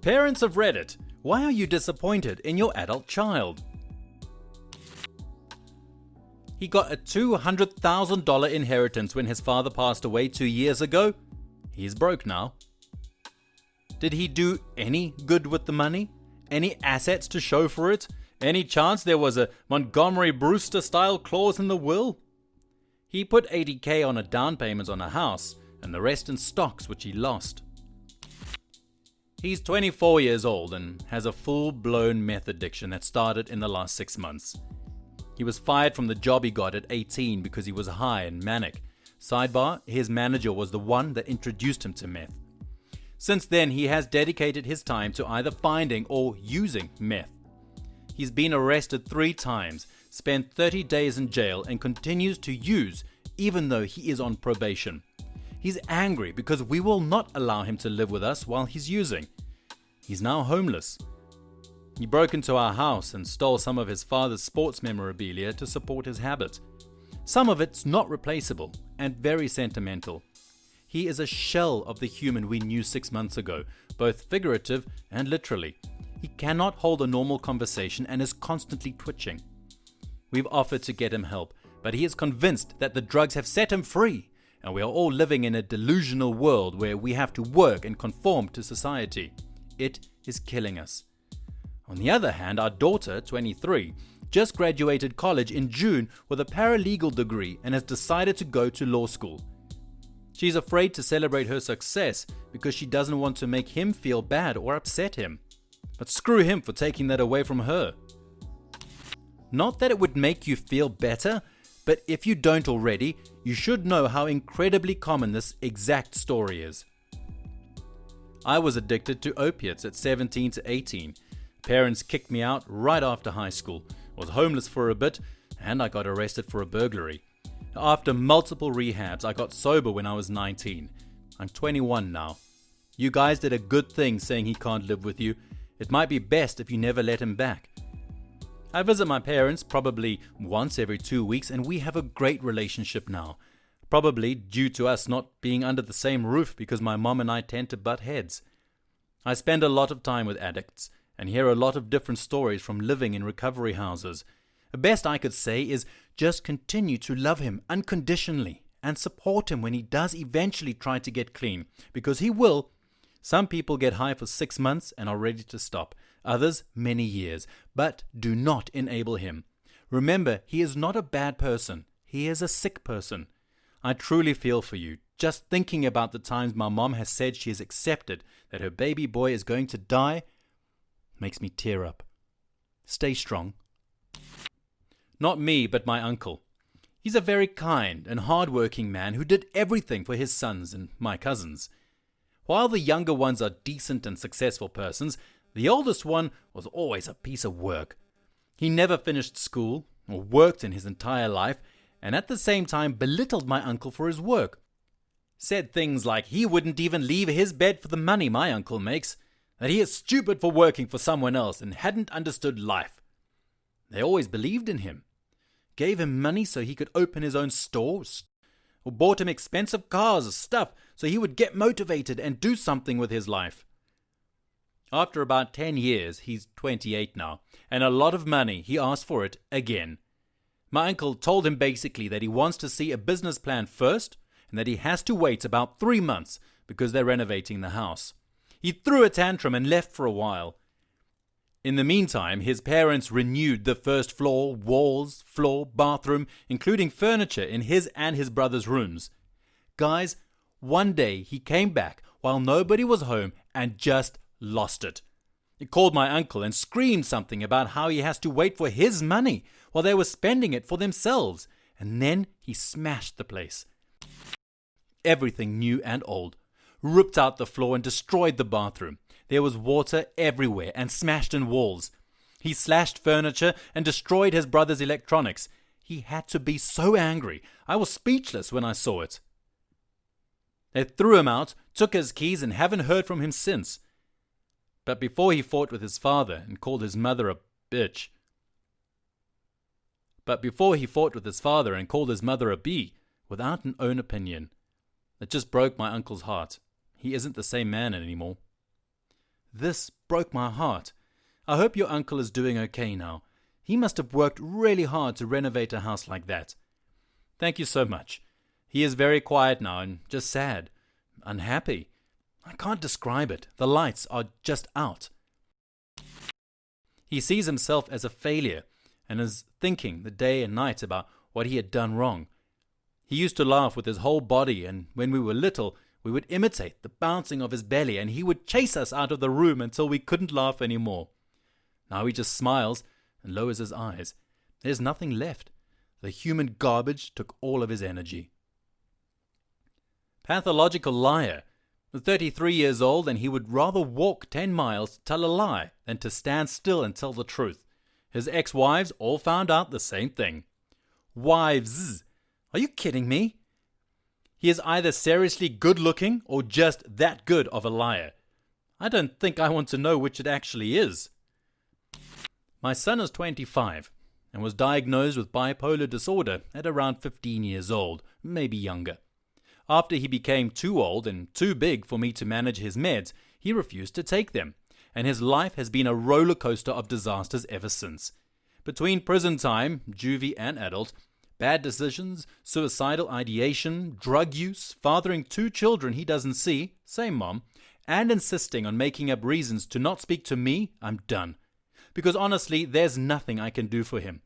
Parents of Reddit, why are you disappointed in your adult child? He got a $200,000 inheritance when his father passed away 2 years ago. He's broke now. Did he do any good with the money? Any assets to show for it? Any chance there was a Montgomery Brewster style clause in the will? He put $80,000 on a down payment on a house and the rest in stocks which he lost. He's 24 years old and has a full-blown meth addiction that started in the last 6 months. He was fired from the job he got at 18 because he was high and manic. Sidebar, his manager was the one that introduced him to meth. Since then, he has dedicated his time to either finding or using meth. He's been arrested 3 times, spent 30 days in jail, and continues to use even though he is on probation. He's angry because we will not allow him to live with us while he's using. He's now homeless. He broke into our house and stole some of his father's sports memorabilia to support his habit. Some of it's not replaceable and very sentimental. He is a shell of the human we knew 6 months ago, both figurative and literally. He cannot hold a normal conversation and is constantly twitching. We've offered to get him help, but he is convinced that the drugs have set him free, and we are all living in a delusional world where we have to work and conform to society. It is killing us. On the other hand, our daughter, 23, just graduated college in June with a paralegal degree and has decided to go to law school. She's afraid to celebrate her success because she doesn't want to make him feel bad or upset him. But screw him for taking that away from her. Not that it would make you feel better, but if you don't already, you should know how incredibly common this exact story is. I was addicted to opiates at 17 to 18. Parents kicked me out right after high school, was homeless for a bit, and I got arrested for a burglary. After multiple rehabs, I got sober when I was 19. I'm 21 now. You guys did a good thing saying he can't live with you. It might be best if you never let him back. I visit my parents probably once every 2 weeks, and we have a great relationship now. Probably due to us not being under the same roof because my mom and I tend to butt heads. I spend a lot of time with addicts and hear a lot of different stories from living in recovery houses. The best I could say is just continue to love him unconditionally and support him when he does eventually try to get clean, because he will. Some people get high for 6 months and are ready to stop, others many years, but do not enable him. Remember, he is not a bad person, he is a sick person. I truly feel for you. Just thinking about the times my mom has said she has accepted that her baby boy is going to die makes me tear up. Stay strong. Not me, but my uncle. He's a very kind and hard-working man who did everything for his sons and my cousins. While the younger ones are decent and successful persons, the oldest one was always a piece of work. He never finished school or worked in his entire life, and at the same time belittled my uncle for his work. Said things like he wouldn't even leave his bed for the money my uncle makes, that he is stupid for working for someone else and hadn't understood life. They always believed in him, gave him money so he could open his own stores, or bought him expensive cars or stuff so he would get motivated and do something with his life. After about 10 years, he's 28 now, and a lot of money, he asked for it again. My uncle told him basically that he wants to see a business plan first and that he has to wait about 3 months because they're renovating the house. He threw a tantrum and left for a while. In the meantime, his parents renewed the first floor, walls, floor, bathroom, including furniture in his and his brother's rooms. Guys, one day he came back while nobody was home and just lost it. He called my uncle and screamed something about how he has to wait for his money while they were spending it for themselves, and then he smashed the place. Everything new and old. Ripped out the floor and destroyed the bathroom. There was water everywhere and smashed in walls. He slashed furniture and destroyed his brother's electronics. He had to be so angry. I was speechless when I saw it. They threw him out, took his keys, and haven't heard from him since. But before he fought with his father and called his mother a bitch. Without an own opinion. It just broke my uncle's heart. He isn't the same man anymore. This broke my heart. I hope your uncle is doing okay now. He must have worked really hard to renovate a house like that. Thank you so much. He is very quiet now and just sad, unhappy. I can't describe it. The lights are just out. He sees himself as a failure and is thinking the day and night about what he had done wrong. He used to laugh with his whole body, and when we were little, we would imitate the bouncing of his belly, and he would chase us out of the room until we couldn't laugh anymore. Now he just smiles and lowers his eyes. There's nothing left. The human garbage took all of his energy. Pathological liar. 33 years old, and he would rather walk 10 miles to tell a lie than to stand still and tell the truth. His ex-wives all found out the same thing. Wives. Are you kidding me? He is either seriously good-looking or just that good of a liar. I don't think I want to know which it actually is. My son is 25 and was diagnosed with bipolar disorder at around 15 years old, maybe younger. After he became too old and too big for me to manage his meds, he refused to take them, and his life has been a roller coaster of disasters ever since. Between prison time, juvie and adult, bad decisions, suicidal ideation, drug use, fathering 2 children he doesn't see, same mom, and insisting on making up reasons to not speak to me, I'm done. Because honestly, there's nothing I can do for him.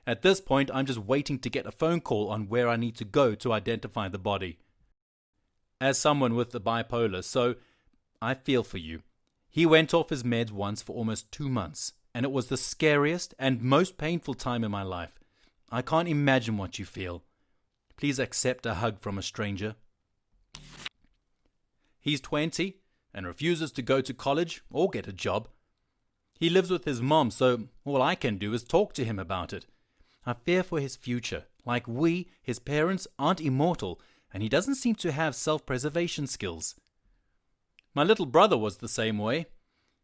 At this point, I'm just waiting to get a phone call on where I need to go to identify the body. As someone with the bipolar, so I feel for you. He went off his meds once for almost 2 months, and it was the scariest and most painful time in my life. I can't imagine what you feel. Please accept a hug from a stranger. He's 20 and refuses to go to college or get a job. He lives with his mom, so all I can do is talk to him about it. I fear for his future. Like we, his parents, aren't immortal, and he doesn't seem to have self-preservation skills. My little brother was the same way.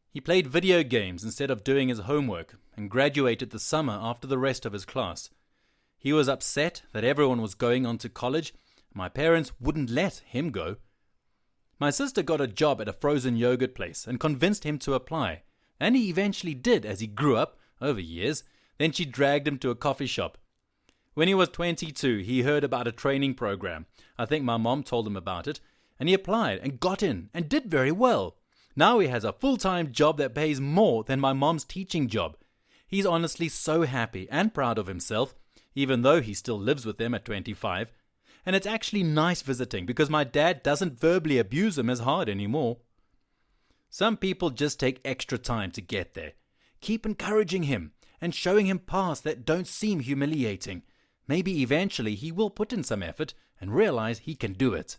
He played video games instead of doing his homework and graduated the summer after the rest of his class. He was upset that everyone was going on to college. My parents wouldn't let him go. My sister got a job at a frozen yogurt place and convinced him to apply, and he eventually did as he grew up over years. Then she dragged him to a coffee shop. When he was 22, he heard about a training program. I think my mom told him about it, and he applied and got in and did very well. Now he has a full-time job that pays more than my mom's teaching job. He's honestly so happy and proud of himself, even though he still lives with them at 25. And it's actually nice visiting because my dad doesn't verbally abuse him as hard anymore. Some people just take extra time to get there. Keep encouraging him and showing him paths that don't seem humiliating. Maybe eventually he will put in some effort and realize he can do it.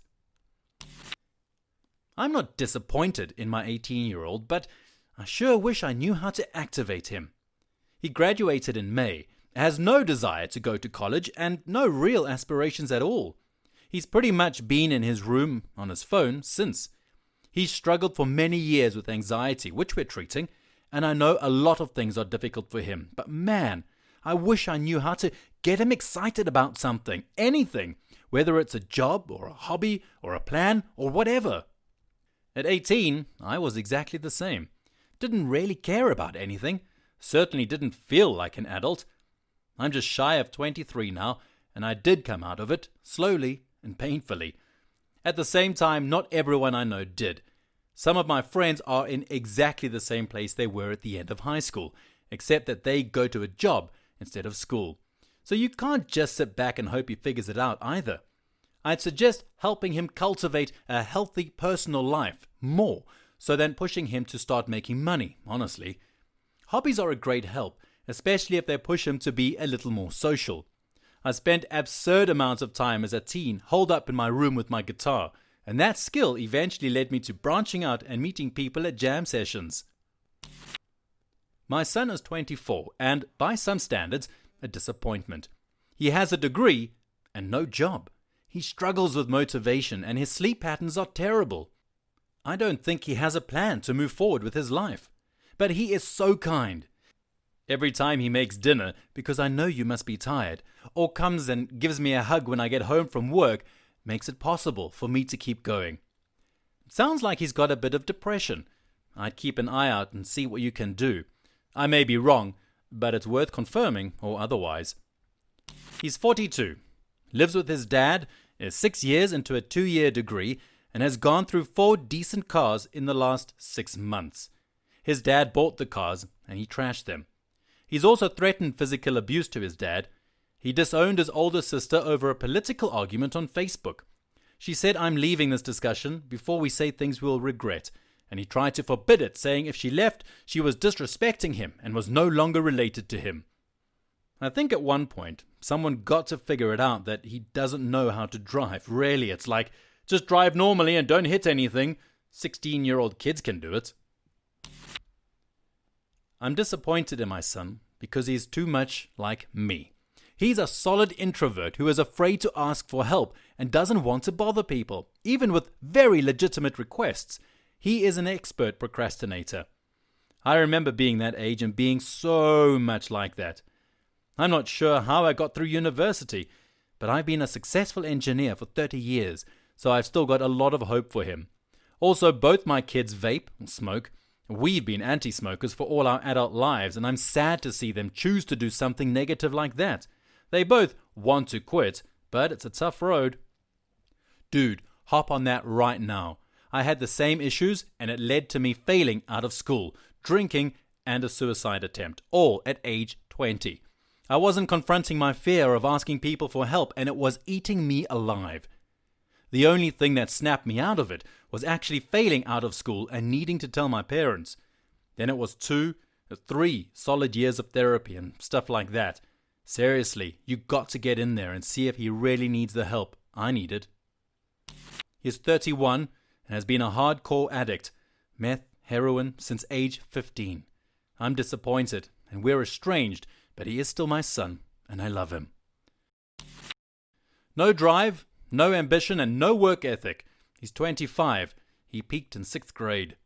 I'm not disappointed in my 18-year-old, but I sure wish I knew how to activate him. He graduated in May, has no desire to go to college, and no real aspirations at all. He's pretty much been in his room on his phone since. He's struggled for many years with anxiety, which we're treating, and I know a lot of things are difficult for him, but man, I wish I knew how to get him excited about something, anything, whether it's a job or a hobby or a plan or whatever. At 18, I was exactly the same. Didn't really care about anything. Certainly didn't feel like an adult. I'm just shy of 23 now, and I did come out of it, slowly and painfully. At the same time, not everyone I know did. Some of my friends are in exactly the same place they were at the end of high school, except that they go to a job instead of school. So you can't just sit back and hope he figures it out either. I'd suggest helping him cultivate a healthy personal life more so than pushing him to start making money, honestly. Hobbies are a great help, especially if they push him to be a little more social. I spent absurd amounts of time as a teen holed up in my room with my guitar, and that skill eventually led me to branching out and meeting people at jam sessions. My son is 24 and, by some standards, a disappointment. He has a degree and no job. He struggles with motivation and his sleep patterns are terrible. I don't think he has a plan to move forward with his life. But he is so kind. Every time he makes dinner, because I know you must be tired, or comes and gives me a hug when I get home from work, makes it possible for me to keep going. It sounds like he's got a bit of depression, I'd keep an eye out and see what you can do. I may be wrong, but it's worth confirming or otherwise. He's 42, lives with his dad, is 6 years into a 2-year degree, and has gone through 4 decent cars in the last 6 months. His dad bought the cars, and he trashed them. He's also threatened physical abuse to his dad. He disowned his older sister over a political argument on Facebook. She said, "I'm leaving this discussion before we say things we'll regret," and he tried to forbid it, saying if she left, she was disrespecting him and was no longer related to him. I think at one point, someone got to figure it out that he doesn't know how to drive. Really, it's like, just drive normally and don't hit anything. 16-year-old kids can do it. I'm disappointed in my son because he's too much like me. He's a solid introvert who is afraid to ask for help and doesn't want to bother people, even with very legitimate requests. He is an expert procrastinator. I remember being that age and being so much like that. I'm not sure how I got through university, but I've been a successful engineer for 30 years, so I've still got a lot of hope for him. Also, both my kids vape and smoke. We've been anti-smokers for all our adult lives, and I'm sad to see them choose to do something negative like that. They both want to quit, but it's a tough road. Dude, hop on that right now. I had the same issues, and it led to me failing out of school, drinking, and a suicide attempt, all at age 20. I wasn't confronting my fear of asking people for help, and it was eating me alive. The only thing that snapped me out of it was actually failing out of school and needing to tell my parents. Then it was 2 or 3 solid years of therapy and stuff like that. Seriously, you got to get in there and see if he really needs the help I needed. He's 31 and has been a hardcore addict, meth, heroin, since age 15. I'm disappointed and we're estranged, but he is still my son and I love him. No drive, no ambition, and no work ethic. He's 25. He peaked in 6th grade.